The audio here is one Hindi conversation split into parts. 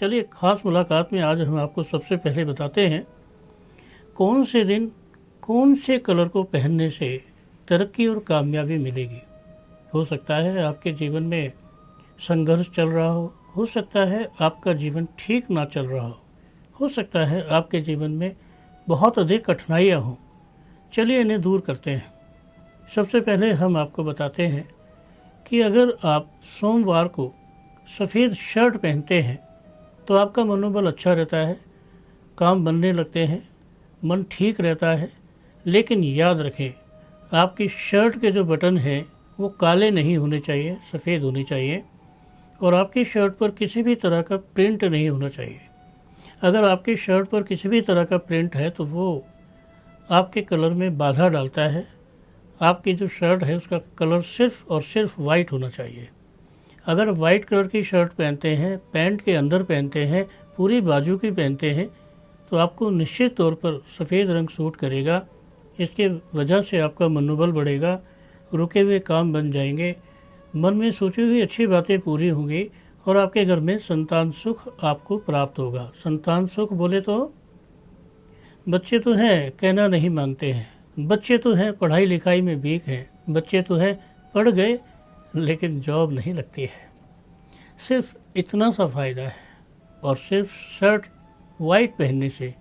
चलिए, ख़ास मुलाकात में आज हम आपको सबसे पहले बताते हैं कौन से दिन कौन से कलर को पहनने से तरक्की और कामयाबी मिलेगी। हो सकता है आपके जीवन में संघर्ष चल रहा हो सकता है आपका जीवन ठीक ना चल रहा हो सकता है आपके जीवन में बहुत अधिक कठिनाइयाँ हों। चलिए इन्हें दूर करते हैं। सबसे पहले हम आपको बताते हैं कि अगर आप सोमवार को सफ़ेद शर्ट पहनते हैं तो आपका मनोबल अच्छा रहता है, काम बनने लगते हैं, मन ठीक रहता है। लेकिन याद रखें, आपकी शर्ट के जो बटन हैं वो काले नहीं होने चाहिए, सफ़ेद होने चाहिए। और आपकी शर्ट पर किसी भी तरह का प्रिंट नहीं होना चाहिए। अगर आपकी शर्ट पर किसी भी तरह का प्रिंट है तो वो आपके कलर में बाधा डालता है। आपकी जो शर्ट है उसका कलर सिर्फ़ और सिर्फ वाइट होना चाहिए। अगर वाइट कलर की शर्ट पहनते हैं, पैंट के अंदर पहनते हैं, पूरी बाजू की पहनते हैं, तो आपको निश्चित तौर पर सफ़ेद रंग सूट करेगा। इसके वजह से आपका मनोबल बढ़ेगा, रुके हुए काम बन जाएंगे, मन में सोची हुई अच्छी बातें पूरी होंगी और आपके घर में संतान सुख आपको प्राप्त होगा। संतान सुख बोले तो बच्चे तो हैं, कहना नहीं मानते हैं, बच्चे तो हैं, पढ़ाई लिखाई में वीक हैं, बच्चे तो हैं, पढ़ गए लेकिन जॉब नहीं लगती है। सिर्फ इतना सा फ़ायदा है। और सिर्फ शर्ट वाइट पहनने से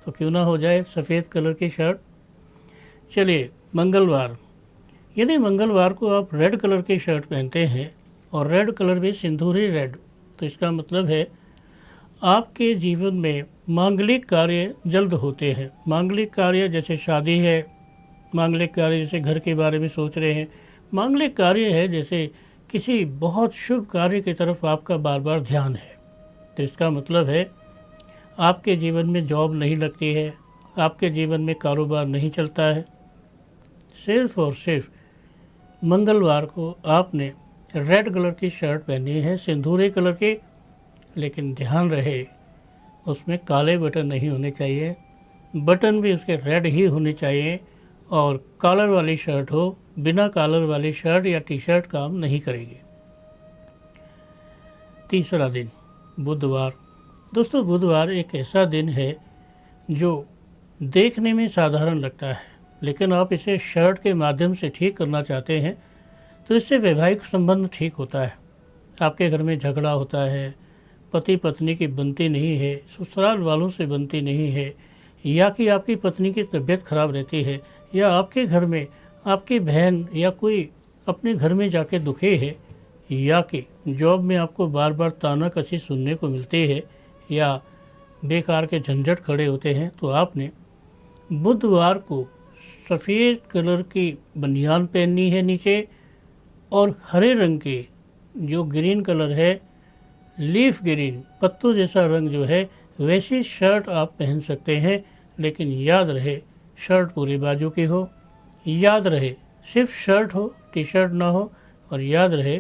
तो क्यों ना हो जाए सफ़ेद कलर की शर्ट। चलिए, मंगलवार, यदि मंगलवार को आप रेड कलर की शर्ट पहनते हैं और रेड कलर भी सिंदूरी रेड, तो इसका मतलब है आपके जीवन में मांगलिक कार्य जल्द होते हैं। मांगलिक कार्य जैसे शादी है, मांगलिक कार्य जैसे घर के बारे में सोच रहे हैं, मांगलिक कार्य है जैसे किसी बहुत शुभ कार्य की तरफ आपका बार बार ध्यान है। तो इसका मतलब है आपके जीवन में जॉब नहीं लगती है, आपके जीवन में कारोबार नहीं चलता है। सिर्फ और सिर्फ मंगलवार को आपने रेड कलर की शर्ट पहनी है, सिंदूरी कलर की, लेकिन ध्यान रहे उसमें काले बटन नहीं होने चाहिए, बटन भी उसके रेड ही होने चाहिए। और कॉलर वाली शर्ट हो, बिना कॉलर वाली शर्ट या टी शर्ट काम नहीं करेगी। तीसरा दिन बुधवार। दोस्तों, बुधवार एक ऐसा दिन है जो देखने में साधारण लगता है, लेकिन आप इसे शर्ट के माध्यम से ठीक करना चाहते हैं तो इससे वैवाहिक संबंध ठीक होता है। आपके घर में झगड़ा होता है, पति पत्नी की बनती नहीं है, ससुराल वालों से बनती नहीं है, या कि आपकी पत्नी की तबीयत खराब रहती है, या आपके घर में आपकी बहन या कोई अपने घर में जाके दुखी है, या कि जॉब में आपको बार बार तानाकसी सुनने को मिलती है, या बेकार के झंझट खड़े होते हैं, तो आपने बुधवार को सफ़ेद कलर की बनियान पहननी है नीचे, और हरे रंग की जो ग्रीन कलर है, लीफ ग्रीन, पत्तों जैसा रंग जो है, वैसी शर्ट आप पहन सकते हैं। लेकिन याद रहे शर्ट पूरी बाजू की हो, याद रहे सिर्फ शर्ट हो, टी शर्ट ना हो, और याद रहे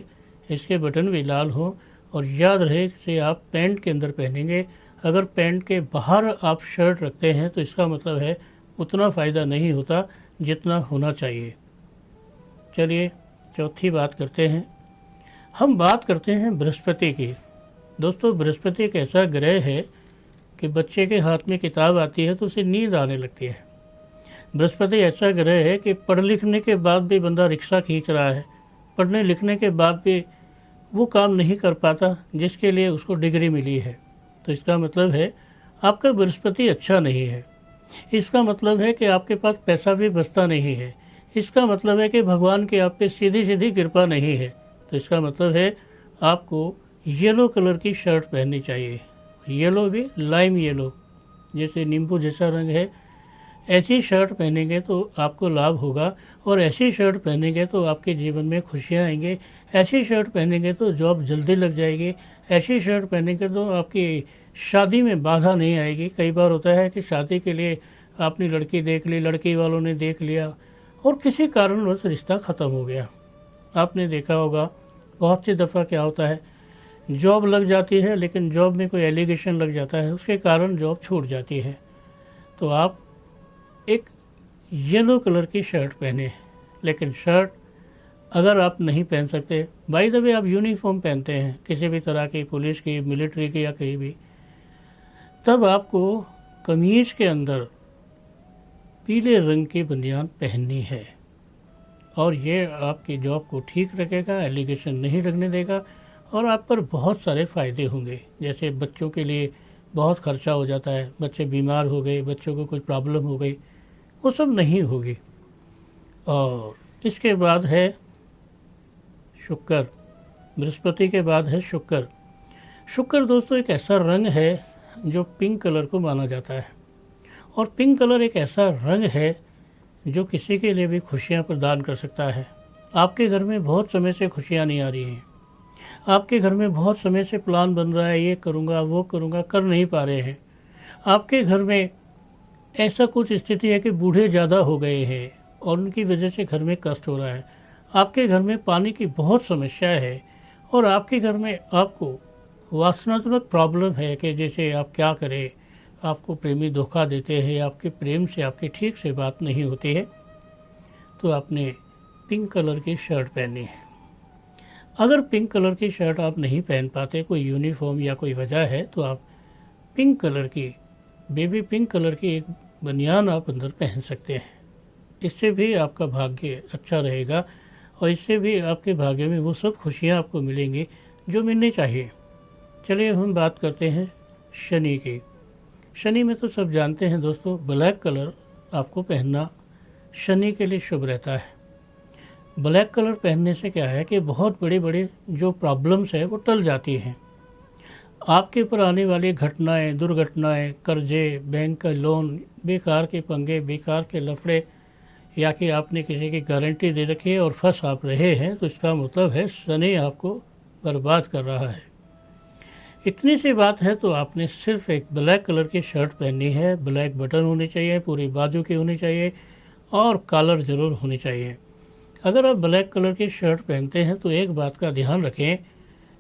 इसके बटन भी लाल हो, और याद रहे इसे आप पैंट के अंदर पहनेंगे। अगर पैंट के बाहर आप शर्ट रखते हैं तो इसका मतलब है उतना फ़ायदा नहीं होता जितना होना चाहिए। चलिए, चौथी बात करते हैं। हम बात करते हैं बृहस्पति की। दोस्तों, बृहस्पति एक ऐसा ग्रह है कि बच्चे के हाथ में किताब आती है तो उसे नींद आने लगती है। बृहस्पति ऐसा ग्रह है कि पढ़ लिखने के बाद भी बंदा रिक्शा खींच रहा है, पढ़ने लिखने के बाद भी वो काम नहीं कर पाता जिसके लिए उसको डिग्री मिली है। तो इसका मतलब है आपका बृहस्पति अच्छा नहीं है। इसका मतलब है कि आपके पास पैसा भी बचता नहीं है। इसका मतलब है कि भगवान की आप पे सीधी सीधी कृपा नहीं है। तो इसका मतलब है आपको येलो कलर की शर्ट पहननी चाहिए। येलो भी लाइम येलो, जैसे नींबू जैसा रंग है, ऐसी शर्ट पहनेंगे तो आपको लाभ होगा। और ऐसी शर्ट पहनेंगे तो आपके जीवन में खुशियाँ आएंगे। ऐसी शर्ट पहनेंगे तो जॉब जल्दी लग जाएगी। ऐसी शर्ट पहनेंगे तो आपकी शादी में बाधा नहीं आएगी। कई बार होता है कि शादी के लिए आपने लड़की देख ली, लड़की वालों ने देख लिया और किसी कारणवश रिश्ता ख़त्म हो गया। आपने देखा होगा बहुत सी दफ़ा क्या होता है, जॉब लग जाती है लेकिन जॉब में कोई एलिगेशन लग जाता है, उसके कारण जॉब छूट जाती है। तो आप एक येलो कलर की शर्ट पहने, लेकिन शर्ट अगर आप नहीं पहन सकते, बाय द वे आप यूनिफॉर्म पहनते हैं किसी भी तरह की, पुलिस की, मिलिट्री की या कहीं भी, तब आपको कमीज के अंदर पीले रंग की बनियान पहननी है और ये आपकी जॉब को ठीक रखेगा, एलिगेशन नहीं लगने देगा और आप पर बहुत सारे फ़ायदे होंगे। जैसे बच्चों के लिए बहुत खर्चा हो जाता है, बच्चे बीमार हो गए, बच्चों को कोई प्रॉब्लम हो गई, वो सब नहीं होगी। और इसके बाद है शुक्र, बृहस्पति के बाद है शुक्र। शुक्र दोस्तों एक ऐसा रंग है जो पिंक कलर को माना जाता है और पिंक कलर एक ऐसा रंग है जो किसी के लिए भी खुशियां प्रदान कर सकता है। आपके घर में बहुत समय से खुशियां नहीं आ रही हैं, आपके घर में बहुत समय से प्लान बन रहा है, ये करूँगा वो करूँगा, कर नहीं पा रहे हैं। आपके घर में ऐसा कुछ स्थिति है कि बूढ़े ज़्यादा हो गए हैं और उनकी वजह से घर में कष्ट हो रहा है। आपके घर में पानी की बहुत समस्या है और आपके घर में आपको वासनात्मक प्रॉब्लम है कि जैसे आप क्या करें, आपको प्रेमी धोखा देते हैं, आपके प्रेम से आपकी ठीक से बात नहीं होती है, तो आपने पिंक कलर की शर्ट पहनी है। अगर पिंक कलर की शर्ट आप नहीं पहन पाते, कोई यूनिफॉर्म या कोई वजह है, तो आप पिंक कलर की, बेबी पिंक कलर की एक बनियान आप अंदर पहन सकते हैं। इससे भी आपका भाग्य अच्छा रहेगा और इससे भी आपके भाग्य में वो सब खुशियाँ आपको मिलेंगी जो मिलनी चाहिए। चलिए हम बात करते हैं शनि की। शनि में तो सब जानते हैं दोस्तों, ब्लैक कलर आपको पहनना शनि के लिए शुभ रहता है। ब्लैक कलर पहनने से क्या है कि बहुत बड़े बड़े जो प्रॉब्लम्स है वो टल जाती हैं। आपके ऊपर आने वाली घटनाएं, दुर्घटनाएं, कर्जे, बैंक का लोन, बेकार के पंगे, बेकार के लफड़े, या कि आपने किसी की गारंटी दे रखी है और फंस आप रहे हैं, तो इसका मतलब है शनि आपको बर्बाद कर रहा है। इतनी सी बात है तो आपने सिर्फ एक ब्लैक कलर की शर्ट पहननी है, ब्लैक बटन होनी चाहिए, पूरी बाजू की होनी चाहिए और कॉलर ज़रूर होनी चाहिए। अगर आप ब्लैक कलर की शर्ट पहनते हैं तो एक बात का ध्यान रखें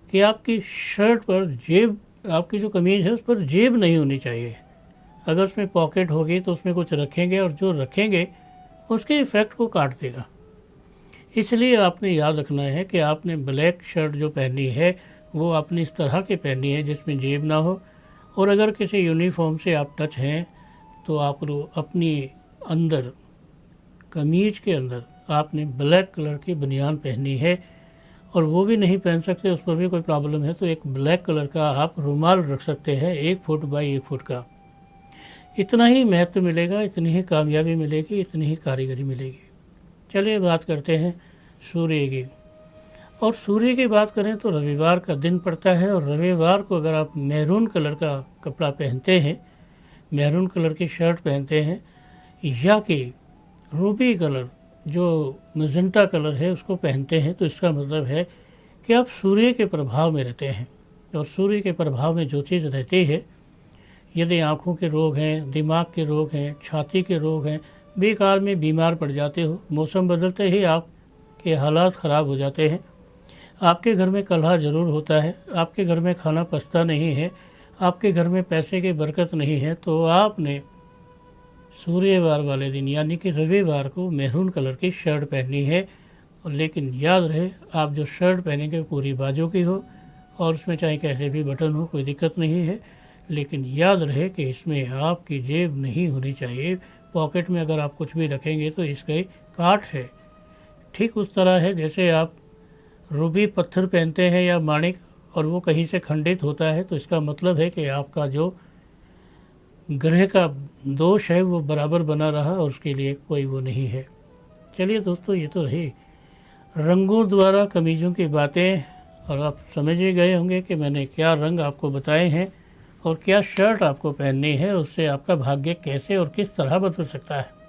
कि आपकी शर्ट पर जेब, आपकी जो कमीज़ है उस पर जेब नहीं होनी चाहिए। अगर उसमें पॉकेट होगी तो उसमें कुछ रखेंगे और जो रखेंगे उसके इफ़ेक्ट को काट देगा। इसलिए आपने याद रखना है कि आपने ब्लैक शर्ट जो पहनी है वो आपने इस तरह की पहनी है जिसमें जेब ना हो। और अगर किसी यूनिफॉर्म से आप टच हैं तो आप अपनी अंदर कमीज के अंदर आपने ब्लैक कलर की बनियान पहनी है, और वो भी नहीं पहन सकते, उस पर भी कोई प्रॉब्लम है तो एक ब्लैक कलर का आप रुमाल रख सकते हैं 1 फुट बाई 1 फुट का। इतना ही महत्व मिलेगा, इतनी ही कामयाबी मिलेगी, इतनी ही कारीगरी मिलेगी। चलिए बात करते हैं सूर्य की। और सूर्य की बात करें तो रविवार का दिन पड़ता है और रविवार को अगर आप मैरून कलर का कपड़ा पहनते हैं, मैरून कलर की शर्ट पहनते हैं, या कि रूबी कलर जो मजेंटा कलर है उसको पहनते हैं, तो इसका मतलब है कि आप सूर्य के प्रभाव में रहते हैं। और सूर्य के प्रभाव में जो चीज़ रहती है, यदि आँखों के रोग हैं, दिमाग के रोग हैं, छाती के रोग हैं, बेकार में बीमार पड़ जाते हो, मौसम बदलते ही आपके हालात ख़राब हो जाते हैं, आपके घर में कलह ज़रूर होता है, आपके घर में खाना पचता नहीं है, आपके घर में पैसे की बरकत नहीं है, तो आपने सूर्यवार वाले दिन यानी कि रविवार को मैरून कलर की शर्ट पहननी है। लेकिन याद रहे, आप जो शर्ट पहनेंगे पूरी बाजू की हो और उसमें चाहे कैसे भी बटन हो, कोई दिक्कत नहीं है, लेकिन याद रहे कि इसमें आपकी जेब नहीं होनी चाहिए। पॉकेट में अगर आप कुछ भी रखेंगे तो इसके काट है। ठीक उस तरह है जैसे आप रूबी पत्थर पहनते हैं या माणिक और वो कहीं से खंडित होता है, तो इसका मतलब है कि आपका जो ग्रह का दोष है वो बराबर बना रहा और उसके लिए कोई वो नहीं है। चलिए दोस्तों, ये तो रही रंगों द्वारा कमीज़ों की बातें, और आप समझ ही गए होंगे कि मैंने क्या रंग आपको बताए हैं और क्या शर्ट आपको पहननी है, उससे आपका भाग्य कैसे और किस तरह बदल सकता है।